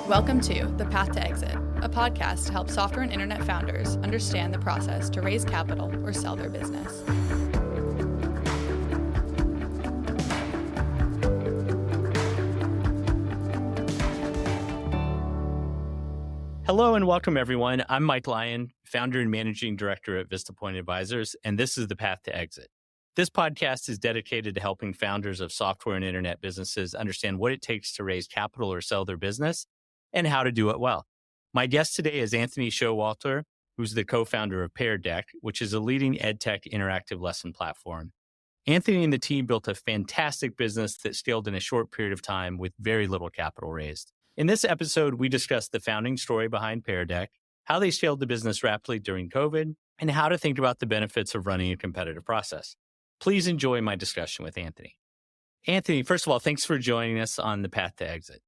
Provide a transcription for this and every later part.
Welcome to The Path to Exit, a podcast to help software and internet founders understand the process to raise capital or sell their business. Hello and welcome, everyone. I'm Mike Lyon, founder and managing director at Vista Point Advisors, and this is The Path to Exit. This podcast is dedicated to helping founders of software and internet businesses understand what it takes to raise capital or sell their business and how to do it well. My guest today is Anthony Showalter, who's the co-founder of Pear Deck, which is a leading edtech interactive lesson platform. Anthony and the team built a fantastic business that scaled in a short period of time with very little capital raised. In this episode, we discussed the founding story behind Pear Deck, how they scaled the business rapidly during COVID, and how to think about the benefits of running a competitive process. Please enjoy my discussion with Anthony. Anthony, first of all, thanks for joining us on The Path to Exit.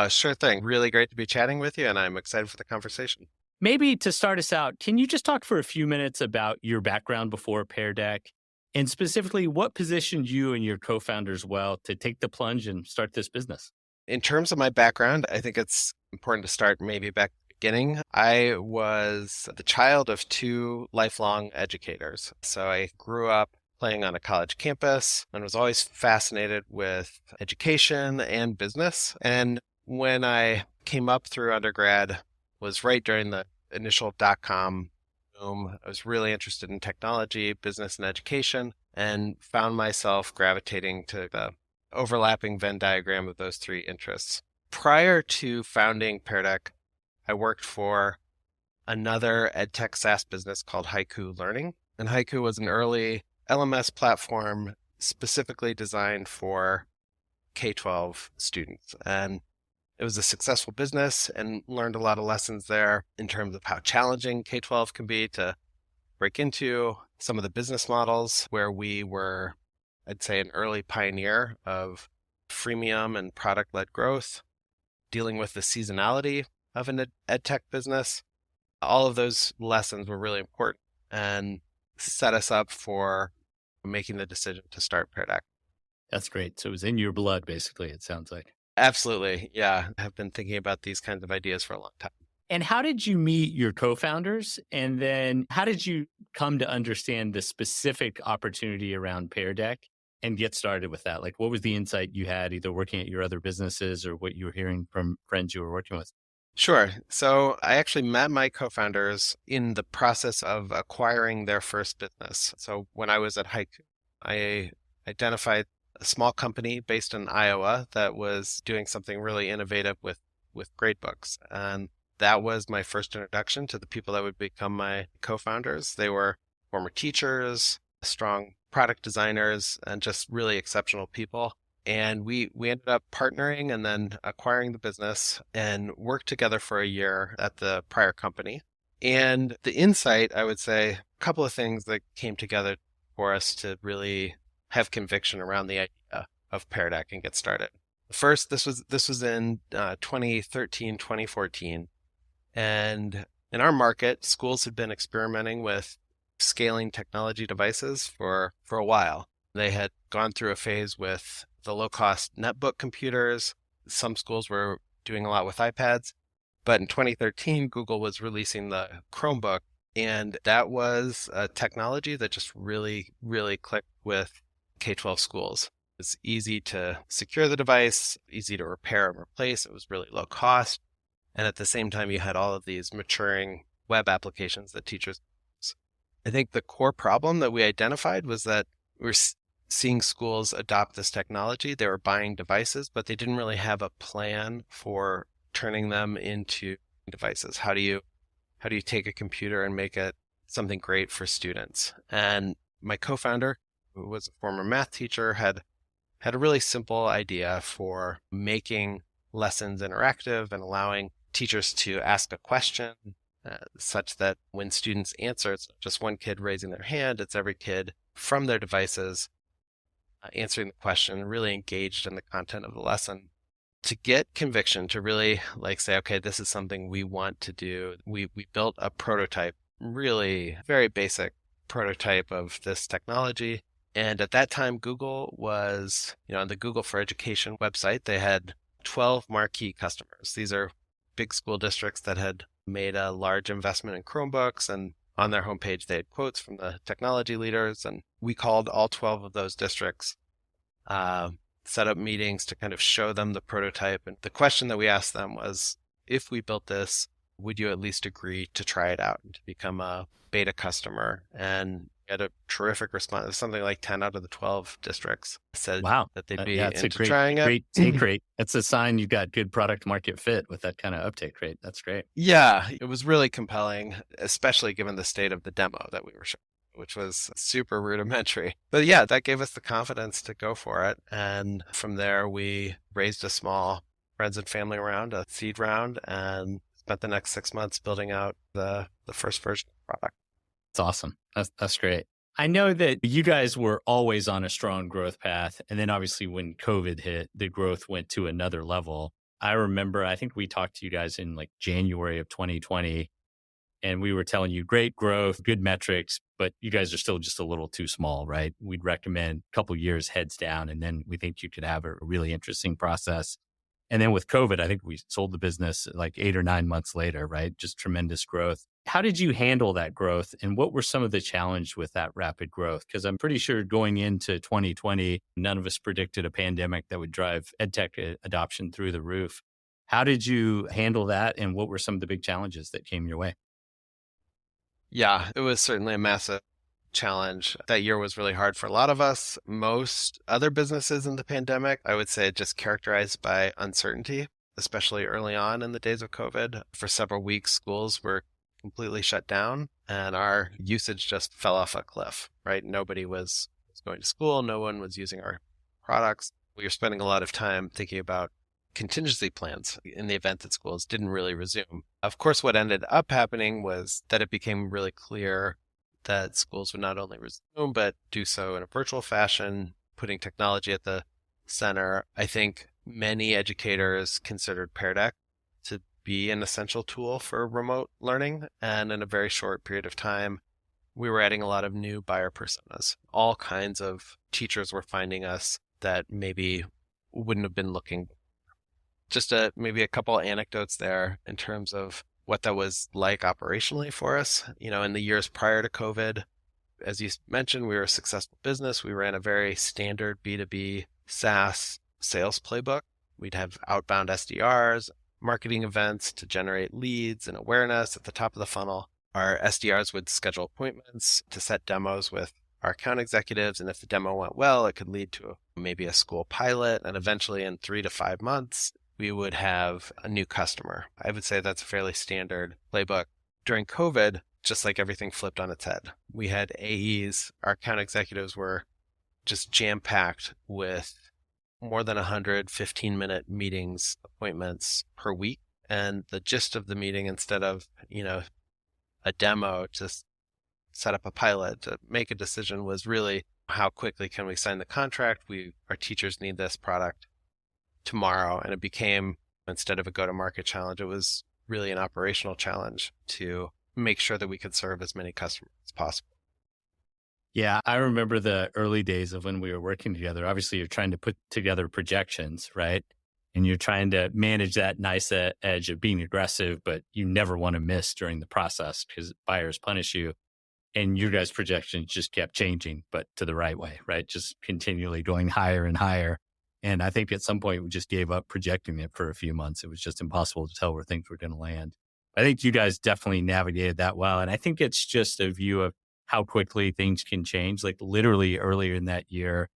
Sure thing. Really great to be chatting with you, and I'm excited for the conversation. Maybe to start us out, can you just talk for a few minutes about your background before Pear Deck, and specifically what positioned you and your co-founders well to take the plunge and start this business? In terms of my background, I think it's important to start maybe back at the beginning. I was the child of two lifelong educators. So I grew up playing on a college campus and was always fascinated with education and business. And when I came up through undergrad, was right during the initial dot-com boom. I was really interested in technology, business, and education, and found myself gravitating to the overlapping Venn diagram of those three interests. Prior to founding Pear Deck, I worked for another edtech SaaS business called Haiku Learning. And Haiku was an early LMS platform specifically designed for K-12 students. And it was a successful business and learned a lot of lessons there in terms of how challenging K-12 can be to break into, some of the business models where we were, I'd say, an early pioneer of freemium and product-led growth, dealing with the seasonality of an edtech business. All of those lessons were really important and set us up for making the decision to start Pear Deck. That's great. So it was in your blood, basically, it sounds like. Absolutely. Yeah. I've been thinking about these kinds of ideas for a long time. And how did you meet your co-founders? And then how did you come to understand the specific opportunity around Pear Deck and get started with that? Like, what was the insight you had either working at your other businesses or what you were hearing from friends you were working with? Sure. So I actually met my co-founders in the process of acquiring their first business. So when I was at Haiku, I identified a small company based in Iowa that was doing something really innovative with gradebooks. And that was my first introduction to the people that would become my co-founders. They were former teachers, strong product designers, and just really exceptional people. And we ended up partnering and then acquiring the business and worked together for a year at the prior company. And the insight, I would say, a couple of things that came together for us to really have conviction around the idea of Pear Deck and get started. First, this was in 2013, 2014. And in our market, schools had been experimenting with scaling technology devices for a while. They had gone through a phase with the low-cost netbook computers. Some schools were doing a lot with iPads. But in 2013, Google was releasing the Chromebook, and that was a technology that just really, really clicked with K-12 schools. It's easy to secure the device, easy to repair and replace. It was really low cost. And at the same time, you had all of these maturing web applications that teachers use. I think the core problem that we identified was that we're seeing schools adopt this technology. They were buying devices, but they didn't really have a plan for turning them into devices. How do you take a computer and make it something great for students? And my co-founder, who was a former math teacher, had a really simple idea for making lessons interactive and allowing teachers to ask a question such that when students answer, it's not just one kid raising their hand, it's every kid from their devices answering the question, really engaged in the content of the lesson. To get conviction, to really say, okay, this is something we want to do, we built a prototype, really very basic prototype of this technology. And at that time, Google was, on the Google for Education website, they had 12 marquee customers. These are big school districts that had made a large investment in Chromebooks, and on their homepage they had quotes from the technology leaders. And we called all 12 of those districts, set up meetings to kind of show them the prototype. And the question that we asked them was, if we built this, would you at least agree to try it out and to become a beta customer? And we had a terrific response. It was something like 10 out of the 12 districts said Wow. that they'd be It's into a trying it. great take rate. That's a sign you've got good product market fit with that kind of uptake rate. That's great. Yeah, it was really compelling, especially given the state of the demo that we were showing, which was super rudimentary. But yeah, that gave us the confidence to go for it. And from there, we raised a small friends and family round, a seed round, and spent the next 6 months building out the first version of the product. It's awesome. That's great. I know that you guys were always on a strong growth path. And then obviously when COVID hit, the growth went to another level. I remember, I think we talked to you guys in like January of 2020, and we were telling you great growth, good metrics, but you guys are still just a little too small, right? We'd recommend a couple years heads down, and then we think you could have a really interesting process. And then with COVID, I think we sold the business like 8 or 9 months later, right? Just tremendous growth. How did you handle that growth? And what were some of the challenges with that rapid growth? Because I'm pretty sure going into 2020, none of us predicted a pandemic that would drive EdTech adoption through the roof. How did you handle that? And what were some of the big challenges that came your way? Yeah, it was certainly a massive challenge. That year was really hard for a lot of us. Most other businesses in the pandemic, I would say, just characterized by uncertainty, especially early on in the days of COVID. For several weeks, schools were completely shut down and our usage just fell off a cliff, right? Nobody was going to school. No one was using our products. We were spending a lot of time thinking about contingency plans in the event that schools didn't really resume. Of course, what ended up happening was that it became really clear that schools would not only resume, but do so in a virtual fashion, putting technology at the center. I think many educators considered Pear Deck to be an essential tool for remote learning. And in a very short period of time, we were adding a lot of new buyer personas. All kinds of teachers were finding us that maybe wouldn't have been looking. Just maybe a couple anecdotes there in terms of what that was like operationally for us. In the years prior to COVID, as you mentioned, we were a successful business. We ran a very standard B2B SaaS sales playbook. We'd have outbound SDRs, marketing events to generate leads and awareness at the top of the funnel. Our SDRs would schedule appointments to set demos with our account executives. And if the demo went well, it could lead to maybe a school pilot. And eventually in 3 to 5 months, we would have a new customer. I would say that's a fairly standard playbook. During COVID, just like everything flipped on its head. We had AEs, our account executives were just jam-packed with more than 100 15-minute meetings, appointments per week. And the gist of the meeting, instead of, a demo to set up a pilot, to make a decision, was really how quickly can we sign the contract? Our teachers need this product tomorrow. And it became, instead of a go-to-market challenge, it was really an operational challenge to make sure that we could serve as many customers as possible. Yeah, I remember the early days of when we were working together. Obviously, you're trying to put together projections, right? And you're trying to manage that nice edge of being aggressive, but you never want to miss during the process because buyers punish you. And your guys' projections just kept changing, but to the right way, right? Just continually going higher and higher. And I think at some point we just gave up projecting it for a few months. It was just impossible to tell where things were going to land. I think you guys definitely navigated that well. And I think it's just a view of how quickly things can change, like literally earlier in that year.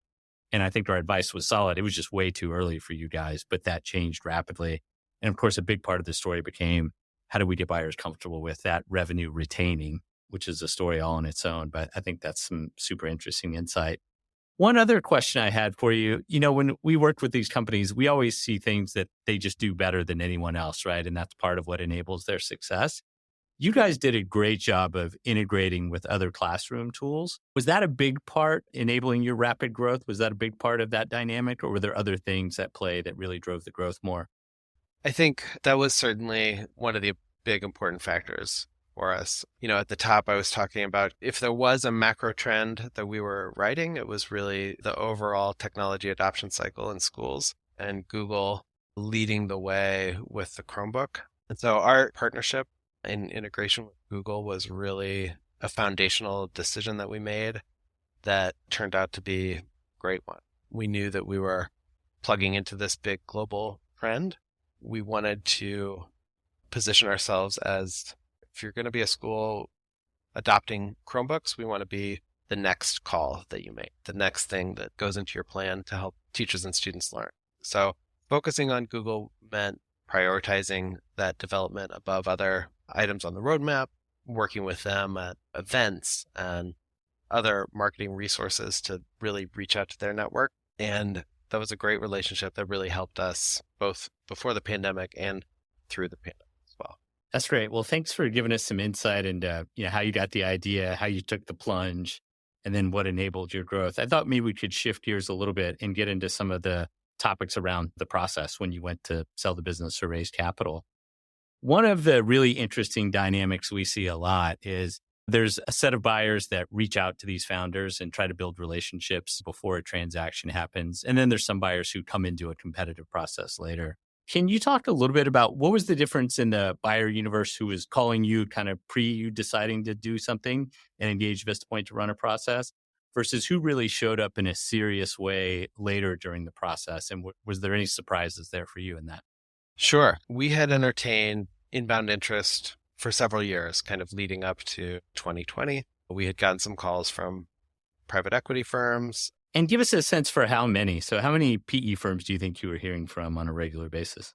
And I think our advice was solid. It was just way too early for you guys, but that changed rapidly. And of course, a big part of the story became, how do we get buyers comfortable with that revenue retaining, which is a story all on its own. But I think that's some super interesting insight. One other question I had for you, when we work with these companies, we always see things that they just do better than anyone else, right? And that's part of what enables their success. You guys did a great job of integrating with other classroom tools. Was that a big part enabling your rapid growth? Was that a big part of that dynamic, or were there other things at play that really drove the growth more? I think that was certainly one of the big important factors for us. At the top, I was talking about if there was a macro trend that we were riding, it was really the overall technology adoption cycle in schools and Google leading the way with the Chromebook. And so our partnership and integration with Google was really a foundational decision that we made that turned out to be a great one. We knew that we were plugging into this big global trend. We wanted to position ourselves as, if you're going to be a school adopting Chromebooks, we want to be the next call that you make, the next thing that goes into your plan to help teachers and students learn. So focusing on Google meant prioritizing that development above other items on the roadmap, working with them at events and other marketing resources to really reach out to their network. And that was a great relationship that really helped us both before the pandemic and through the pandemic as well. That's great. Well, thanks for giving us some insight into how you got the idea, how you took the plunge, and then what enabled your growth. I thought maybe we could shift gears a little bit and get into some of the topics around the process when you went to sell the business or raise capital. One of the really interesting dynamics we see a lot is there's a set of buyers that reach out to these founders and try to build relationships before a transaction happens. And then there's some buyers who come into a competitive process later. Can you talk a little bit about what was the difference in the buyer universe who was calling you kind of pre you deciding to do something and engage Vista Point to run a process versus who really showed up in a serious way later during the process? And was there any surprises there for you in that? Sure. We had entertained inbound interest for several years, kind of leading up to 2020. We had gotten some calls from private equity firms. And give us a sense for how many. So how many PE firms do you think you were hearing from on a regular basis?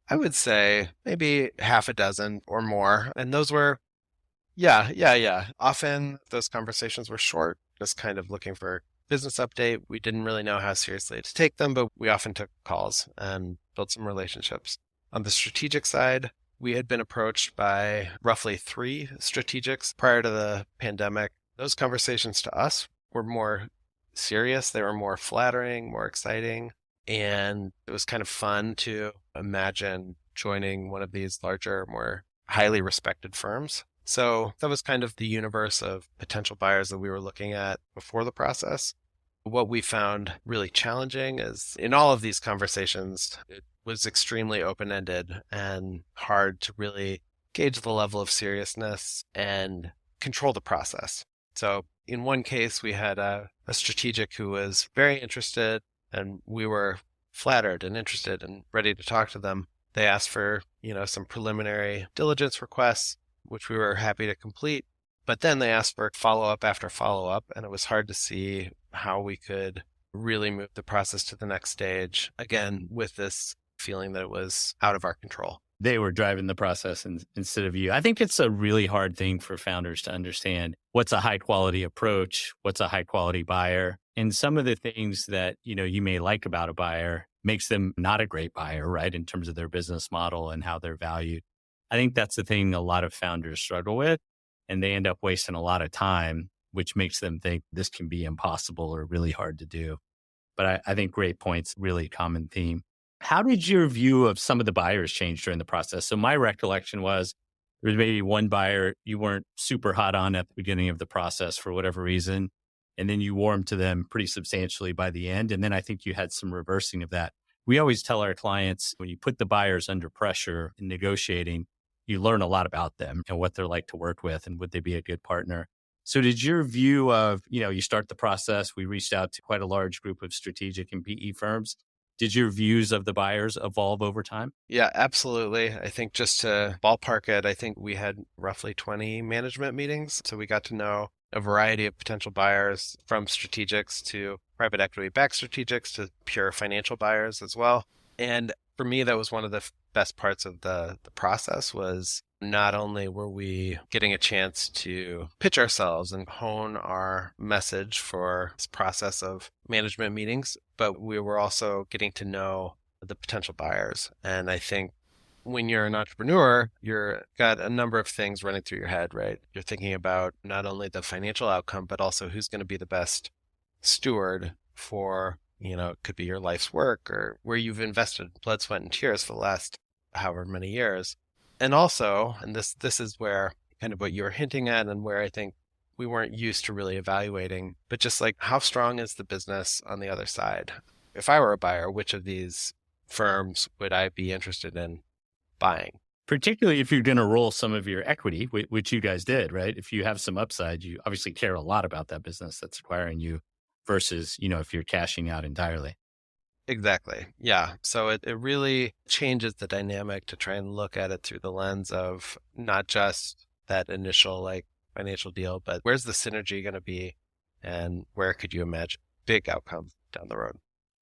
I would say maybe half a dozen or more. And those were, yeah. Often those conversations were short, just kind of looking for business update. We didn't really know how seriously to take them, but we often took calls and built some relationships. On the strategic side, we had been approached by roughly 3 strategics prior to the pandemic. Those conversations to us were more serious. They were more flattering, more exciting. And it was kind of fun to imagine joining one of these larger, more highly respected firms. So that was kind of the universe of potential buyers that we were looking at before the process. What we found really challenging is in all of these conversations, it was extremely open-ended and hard to really gauge the level of seriousness and control the process. So in one case, we had a strategic who was very interested, and we were flattered and interested and ready to talk to them. They asked for, some preliminary diligence requests, which we were happy to complete. But then they asked for follow-up after follow-up, and it was hard to see how we could really move the process to the next stage, again, with this feeling that it was out of our control. They were driving the process instead of you. I think it's a really hard thing for founders to understand what's a high quality approach, what's a high quality buyer. And some of the things that, you may like about a buyer makes them not a great buyer, right? In terms of their business model and how they're valued. I think that's the thing a lot of founders struggle with, and they end up wasting a lot of time, which makes them think this can be impossible or really hard to do. But I think great points, really common theme. How did your view of some of the buyers change during the process? So my recollection was there was maybe one buyer you weren't super hot on at the beginning of the process for whatever reason, and then you warmed to them pretty substantially by the end. And then I think you had some reversing of that. We always tell our clients when you put the buyers under pressure in negotiating, you learn a lot about them and what they're like to work with and would they be a good partner. So did your view of, you start the process, we reached out to quite a large group of strategic and PE firms. Did your views of the buyers evolve over time? Yeah, absolutely. I think just to ballpark it, I think we had roughly 20 management meetings. So we got to know a variety of potential buyers, from strategics to private equity backed strategics to pure financial buyers as well. And for me, that was one of the best parts of the process was not only were we getting a chance to pitch ourselves and hone our message for this process of management meetings, but we were also getting to know the potential buyers. And I think when you're an entrepreneur, you're got a number of things running through your head, right? You're thinking about not only the financial outcome, but also who's going to be the best steward for, it could be your life's work or where you've invested blood, sweat, and tears for the last however many years. And also, and this is where kind of what you were hinting at and where I think we weren't used to really evaluating, but just like how strong is the business on the other side? If I were a buyer, which of these firms would I be interested in buying? particularly if you're going to roll some of your equity, which you guys did, right? If you have some upside, you obviously care a lot about that business that's acquiring you versus, if you're cashing out entirely. Exactly. Yeah. So it really changes the dynamic to try and look at it through the lens of not just that initial financial deal, but where's the synergy going to be and where could you imagine big outcomes down the road?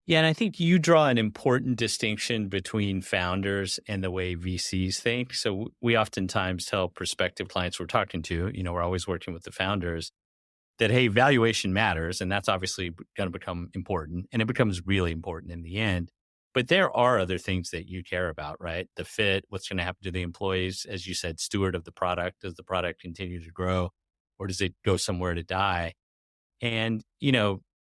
Yeah, and I think you draw an important distinction between founders and the way VCs think. So we oftentimes tell prospective clients we're talking to, we're always working with the founders, that, hey, valuation matters, and that's obviously going to become important, and it becomes really important in the end. But there are other things that you care about, right? The fit, what's going to happen to the employees, as you said, steward of the product. Does the product continue to grow, or does it go somewhere to die? And,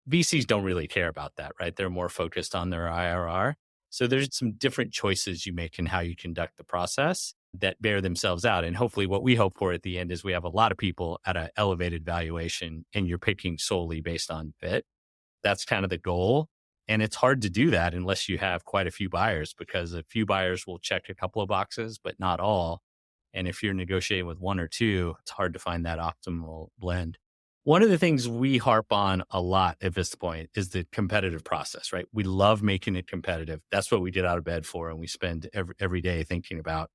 VCs don't really care about that, right? They're more focused on their IRR. So there's some different choices you make in how you conduct the process that bear themselves out. And hopefully what we hope for at the end is we have a lot of people at an elevated valuation and you're picking solely based on fit. That's kind of the goal. And it's hard to do that unless you have quite a few buyers, because a few buyers will check a couple of boxes, but not all. And if you're negotiating with one or two, it's hard to find that optimal blend. One of the things we harp on a lot at Vista Point is the competitive process, right? We love making it competitive. That's what we get out of bed for, and we spend every day thinking about.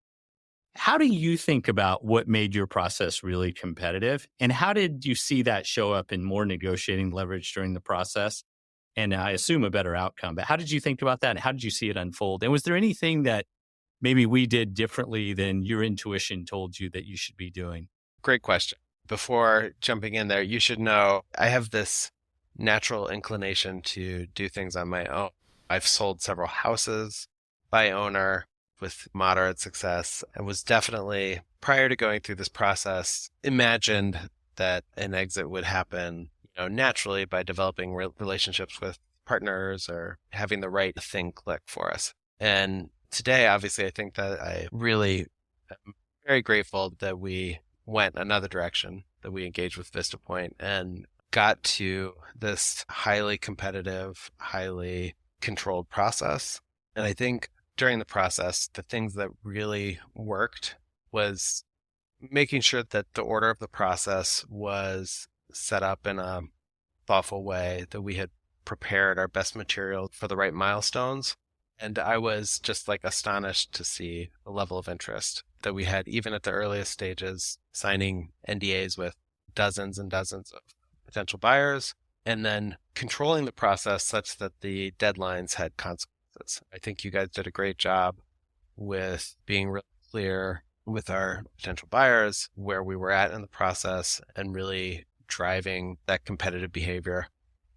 How do you think about what made your process really competitive? And how did you see that show up in more negotiating leverage during the process? And I assume a better outcome. But how did you think about that? And how did you see it unfold? And was there anything that maybe we did differently than your intuition told you that you should be doing? Great question. Before jumping in there, you should know I have this natural inclination to do things on my own. I've sold several houses by owner with moderate success. I was definitely, prior to going through this process, imagined that an exit would happen, naturally by developing relationships with partners or having the right thing click for us. And today, obviously, I think that I really am very grateful that we went another direction, that we engaged with Vista Point and got to this highly competitive, highly controlled process. And I think during the process, the things that really worked was making sure that the order of the process was set up in a thoughtful way, that we had prepared our best material for the right milestones. And I was just astonished to see the level of interest that we had, even at the earliest stages, signing NDAs with dozens and dozens of potential buyers, and then controlling the process such that the deadlines had consequences. I think you guys did a great job with being really clear with our potential buyers where we were at in the process and really driving that competitive behavior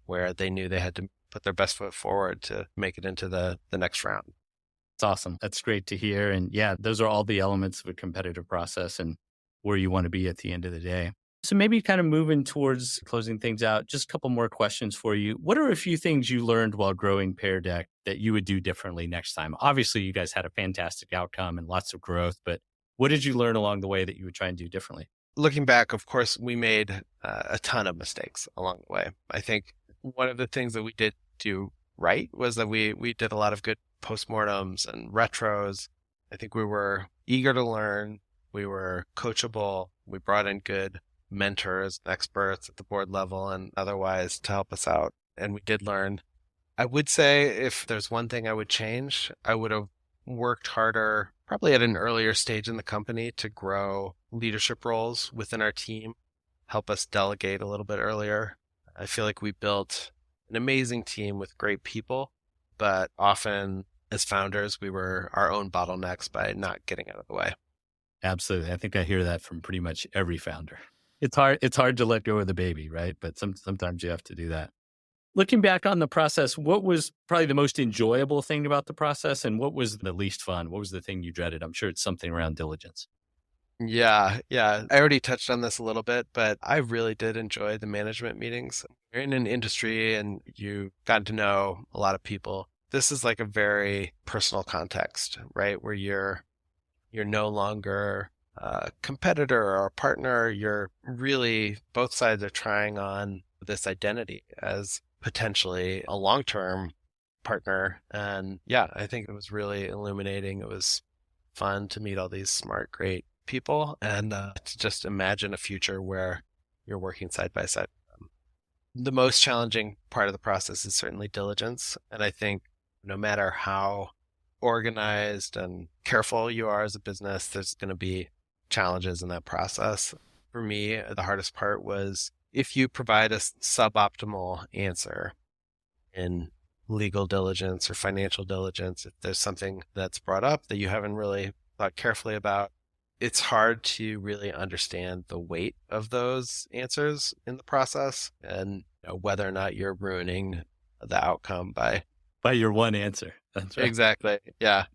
where they knew they had to put their best foot forward to make it into the next round. It's awesome. That's great to hear. And yeah, those are all the elements of a competitive process and where you want to be at the end of the day. So maybe kind of moving towards closing things out, just a couple more questions for you. What are a few things you learned while growing Pear Deck that you would do differently next time? Obviously, you guys had a fantastic outcome and lots of growth, but what did you learn along the way that you would try and do differently? Looking back, of course, we made a ton of mistakes along the way. I think one of the things that we did do right was that we did a lot of good postmortems and retros. I think we were eager to learn. We were coachable. We brought in good mentors, experts at the board level and otherwise to help us out. And we did learn. I would say if there's one thing I would change, I would have worked harder, probably at an earlier stage in the company, to grow leadership roles within our team, help us delegate a little bit earlier. I feel like we built an amazing team with great people, but often as founders, we were our own bottlenecks by not getting out of the way. Absolutely. I think I hear that from pretty much every founder. It's hard to let go of the baby, right? But sometimes you have to do that. Looking back on the process, what was probably the most enjoyable thing about the process and what was the least fun? What was the thing you dreaded? I'm sure it's something around diligence. Yeah. I already touched on this a little bit, but I really did enjoy the management meetings. You're in an industry and you got to know a lot of people. This is like a very personal context, right? Where you're no longer a competitor or a partner. You're really, both sides are trying on this identity as potentially a long-term partner. And yeah, I think it was really illuminating. It was fun to meet all these smart, great people and to just imagine a future where you're working side by side with them. The most challenging part of the process is certainly diligence. And I think no matter how organized and careful you are as a business, there's going to be challenges in that process. For me, the hardest part was if you provide a suboptimal answer in legal diligence or financial diligence, if there's something that's brought up that you haven't really thought carefully about, it's hard to really understand the weight of those answers in the process and whether or not you're ruining the outcome by your one answer. That's right. Exactly. Yeah.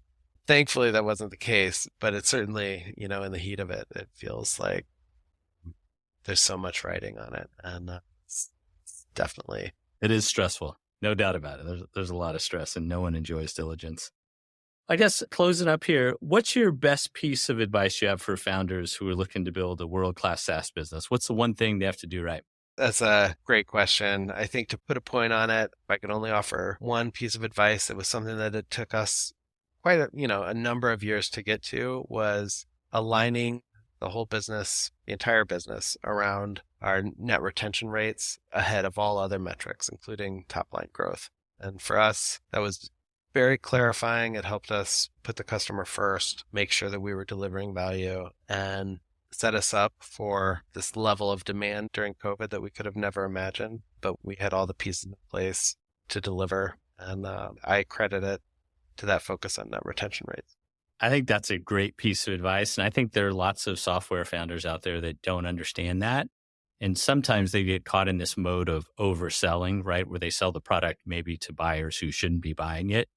Thankfully, that wasn't the case, but it's certainly, in the heat of it, it feels like there's so much writing on it. And it's definitely. It is stressful. No doubt about it. There's a lot of stress and no one enjoys diligence. I guess closing up here, what's your best piece of advice you have for founders who are looking to build a world-class SaaS business? What's the one thing they have to do right? That's a great question. I think to put a point on it, if I could only offer one piece of advice, it was something that it took us quite a number of years to get to, was aligning the whole business, the entire business, around our net retention rates ahead of all other metrics, including top line growth. And for us, that was very clarifying. It helped us put the customer first, make sure that we were delivering value, and set us up for this level of demand during COVID that we could have never imagined. But we had all the pieces in place to deliver. And I credit it to that focus on net retention rates. I think that's a great piece of advice. And I think there are lots of software founders out there that don't understand that. And sometimes they get caught in this mode of overselling, right? Where they sell the product maybe to buyers who shouldn't be buying it.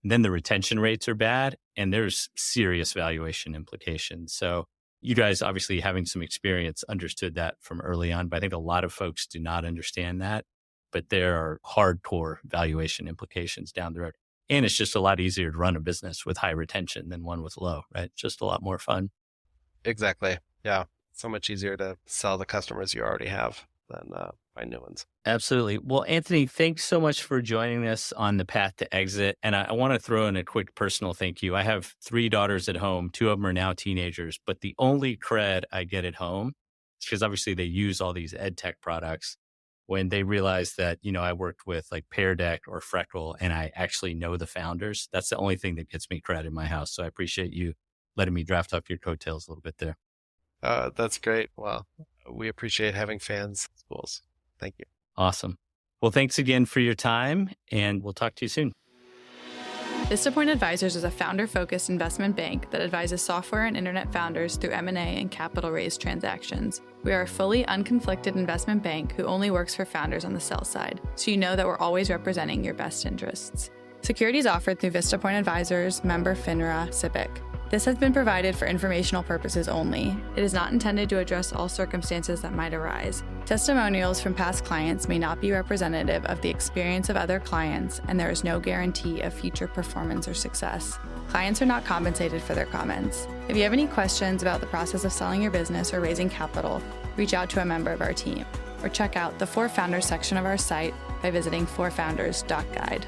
And then the retention rates are bad and there's serious valuation implications. So you guys, obviously having some experience, understood that from early on, but I think a lot of folks do not understand that. But there are hardcore valuation implications down the road. And it's just a lot easier to run a business with high retention than one with low, right? Just a lot more fun. Exactly. Yeah. So much easier to sell the customers you already have than find new ones. Absolutely. Well, Anthony, thanks so much for joining us on the path to exit. And I want to throw in a quick personal thank you. I have 3 daughters at home. 2 of them are now teenagers, but the only cred I get at home is because obviously they use all these ed tech products. When they realize that, I worked with like Pear Deck or Freckle and I actually know the founders, that's the only thing that gets me credit in my house. So I appreciate you letting me draft off your coattails a little bit there. That's great. Well, we appreciate having fans in schools. Thank you. Awesome. Well, thanks again for your time and we'll talk to you soon. Vista Point Advisors is a founder-focused investment bank that advises software and internet founders through M&A and capital raise transactions. We are a fully unconflicted investment bank who only works for founders on the sell side, so you know that we're always representing your best interests. Securities offered through Vista Point Advisors, member FINRA, SIPC. This has been provided for informational purposes only. It is not intended to address all circumstances that might arise. Testimonials from past clients may not be representative of the experience of other clients, and there is no guarantee of future performance or success. Clients are not compensated for their comments. If you have any questions about the process of selling your business or raising capital, reach out to a member of our team, or check out the For Founders section of our site by visiting forfounders.guide.